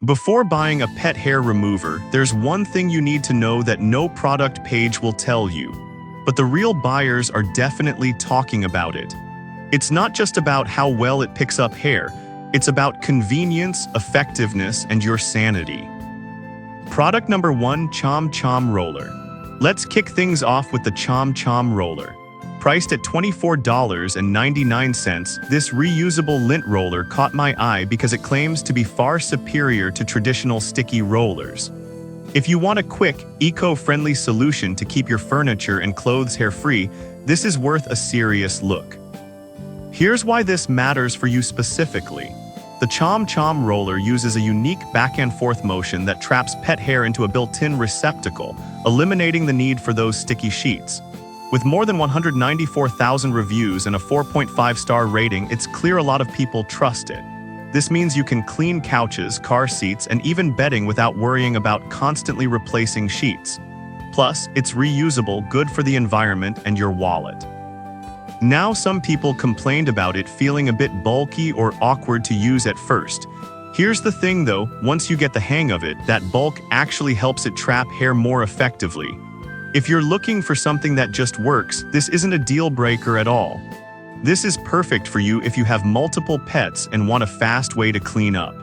Before buying a pet hair remover, there's one thing you need to know that no product page will tell you. But the real buyers are definitely talking about it. It's not just about how well it picks up hair, it's about convenience, effectiveness, and your sanity. Product number 1, Chom Chom Roller. Let's kick things off with the Chom Chom Roller. Priced at $24.99, this reusable lint roller caught my eye because it claims to be far superior to traditional sticky rollers. If you want a quick, eco-friendly solution to keep your furniture and clothes hair-free, this is worth a serious look. Here's why this matters for you specifically. The Chom Chom Roller uses a unique back-and-forth motion that traps pet hair into a built-in receptacle, eliminating the need for those sticky sheets. With more than 194,000 reviews and a 4.5-star rating, it's clear a lot of people trust it. This means you can clean couches, car seats, and even bedding without worrying about constantly replacing sheets. Plus, it's reusable, good for the environment and your wallet. Now, some people complained about it feeling a bit bulky or awkward to use at first. Here's the thing though, once you get the hang of it, that bulk actually helps it trap hair more effectively. If you're looking for something that just works, this isn't a deal breaker at all. This is perfect for you if you have multiple pets and want a fast way to clean up.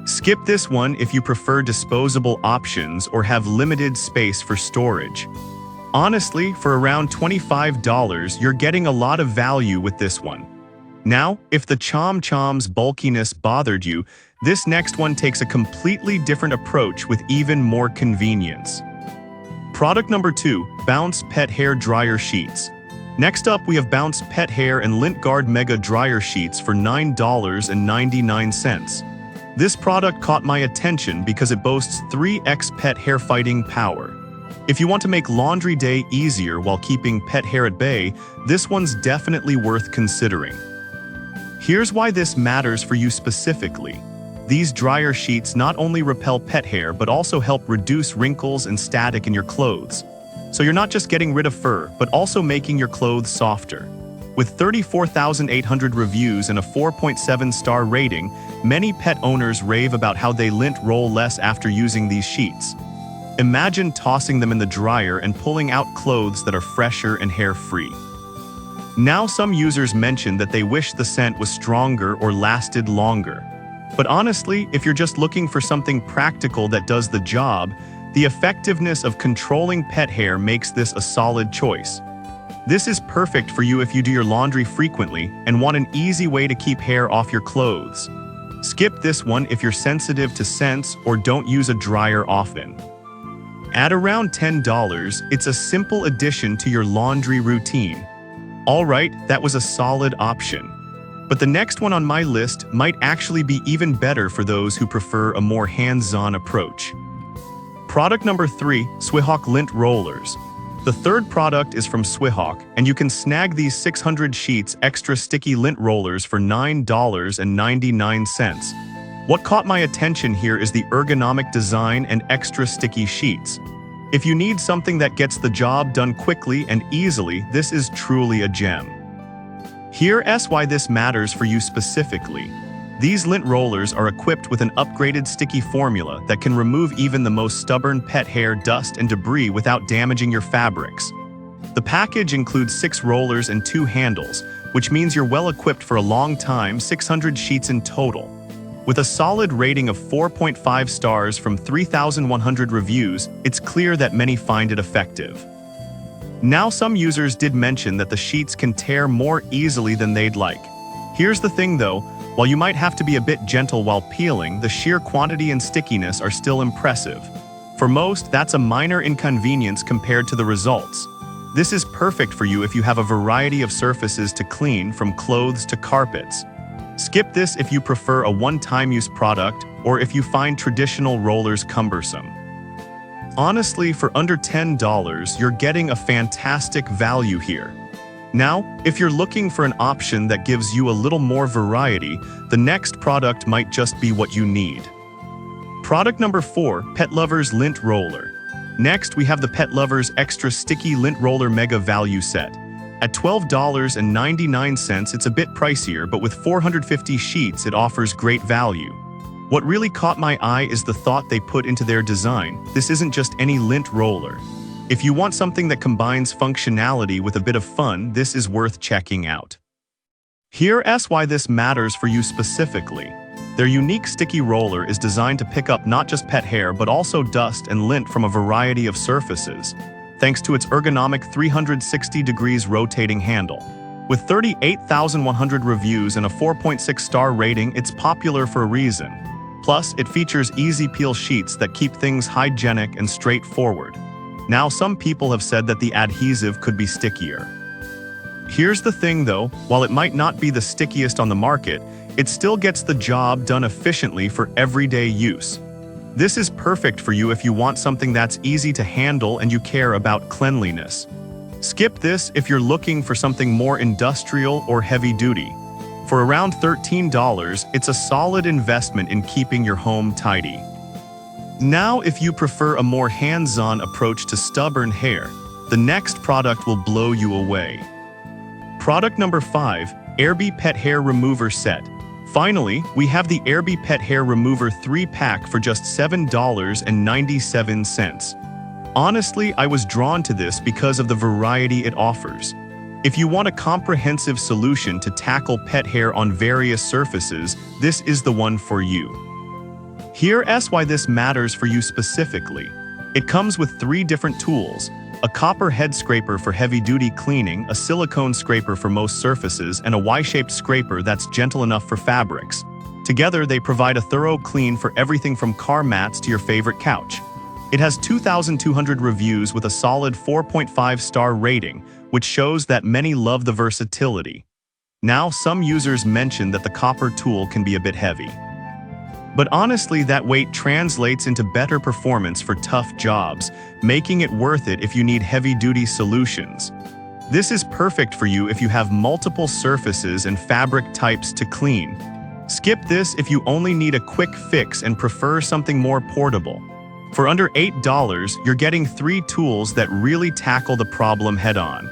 Skip this one if you prefer disposable options or have limited space for storage. Honestly, for around $25, you're getting a lot of value with this one. Now, if the Chom Chom's bulkiness bothered you, this next one takes a completely different approach with even more convenience. Product number 2, Bounce Pet Hair Dryer Sheets. Next up, we have Bounce Pet Hair and Lint Guard Mega Dryer Sheets for $9.99. This product caught my attention because it boasts 3x pet hair fighting power. If you want to make laundry day easier while keeping pet hair at bay, this one's definitely worth considering. Here's why this matters for you specifically. These dryer sheets not only repel pet hair but also help reduce wrinkles and static in your clothes. So you're not just getting rid of fur, but also making your clothes softer. With 34,800 reviews and a 4.7-star rating, many pet owners rave about how they lint roll less after using these sheets. Imagine tossing them in the dryer and pulling out clothes that are fresher and hair-free. Now some users mention that they wish the scent was stronger or lasted longer. But honestly, if you're just looking for something practical that does the job, the effectiveness of controlling pet hair makes this a solid choice. This is perfect for you if you do your laundry frequently and want an easy way to keep hair off your clothes. Skip this one if you're sensitive to scents or don't use a dryer often. At around $10, it's a simple addition to your laundry routine. Alright, that was a solid option. But the next one on my list might actually be even better for those who prefer a more hands-on approach. Product number 3, Swihawk Lint Rollers. The third product is from Swihawk, and you can snag these 600 sheets extra sticky lint rollers for $9.99. What caught my attention here is the ergonomic design and extra sticky sheets. If you need something that gets the job done quickly and easily, this is truly a gem. Here's why this matters for you specifically. These lint rollers are equipped with an upgraded sticky formula that can remove even the most stubborn pet hair, dust, and debris without damaging your fabrics. The package includes 6 rollers and 2 handles, which means you're well equipped for a long time, 600 sheets in total. With a solid rating of 4.5 stars from 3,100 reviews, it's clear that many find it effective. Now, some users did mention that the sheets can tear more easily than they'd like. Here's the thing though, while you might have to be a bit gentle while peeling, the sheer quantity and stickiness are still impressive. For most, that's a minor inconvenience compared to the results. This is perfect for you if you have a variety of surfaces to clean, from clothes to carpets. Skip this if you prefer a one-time use product or if you find traditional rollers cumbersome. Honestly, for under $10, you're getting a fantastic value here. Now, if you're looking for an option that gives you a little more variety, the next product might just be what you need. Product number 4, Pet Lovers Lint Roller. Next, we have the Pet Lovers Extra Sticky Lint Roller Mega Value Set. At $12.99, it's a bit pricier, but with 450 sheets, it offers great value. What really caught my eye is the thought they put into their design. This isn't just any lint roller. If you want something that combines functionality with a bit of fun, this is worth checking out. Here's why this matters for you specifically. Their unique sticky roller is designed to pick up not just pet hair but also dust and lint from a variety of surfaces, thanks to its ergonomic 360 degrees rotating handle. With 38,100 reviews and a 4.6-star rating, it's popular for a reason. Plus, it features easy peel sheets that keep things hygienic and straightforward. Now, some people have said that the adhesive could be stickier. Here's the thing though, while it might not be the stickiest on the market, it still gets the job done efficiently for everyday use. This is perfect for you if you want something that's easy to handle and you care about cleanliness. Skip this if you're looking for something more industrial or heavy-duty. For around $13, it's a solid investment in keeping your home tidy. Now, if you prefer a more hands-on approach to stubborn hair, the next product will blow you away. Product number 5, Airbee Pet Hair Remover Set. Finally, we have the Airbee Pet Hair Remover 3-pack for just $7.97. Honestly, I was drawn to this because of the variety it offers. If you want a comprehensive solution to tackle pet hair on various surfaces, this is the one for you. Here's why this matters for you specifically. It comes with 3 different tools: a copper head scraper for heavy-duty cleaning, a silicone scraper for most surfaces, and a Y-shaped scraper that's gentle enough for fabrics. Together, they provide a thorough clean for everything from car mats to your favorite couch. It has 2,200 reviews with a solid 4.5-star rating, which shows that many love the versatility. Now, some users mention that the copper tool can be a bit heavy. But honestly, that weight translates into better performance for tough jobs, making it worth it if you need heavy-duty solutions. This is perfect for you if you have multiple surfaces and fabric types to clean. Skip this if you only need a quick fix and prefer something more portable. For under $8, you're getting 3 tools that really tackle the problem head-on.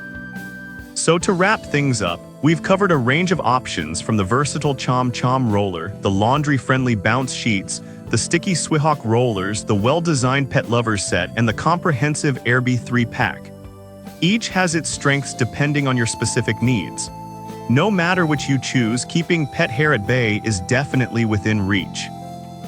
So to wrap things up, we've covered a range of options from the versatile Chom Chom roller, the laundry-friendly bounce sheets, the sticky Swihawk rollers, the well-designed pet lovers set, and the comprehensive Airbee 3-pack. Each has its strengths depending on your specific needs. No matter which you choose, keeping pet hair at bay is definitely within reach.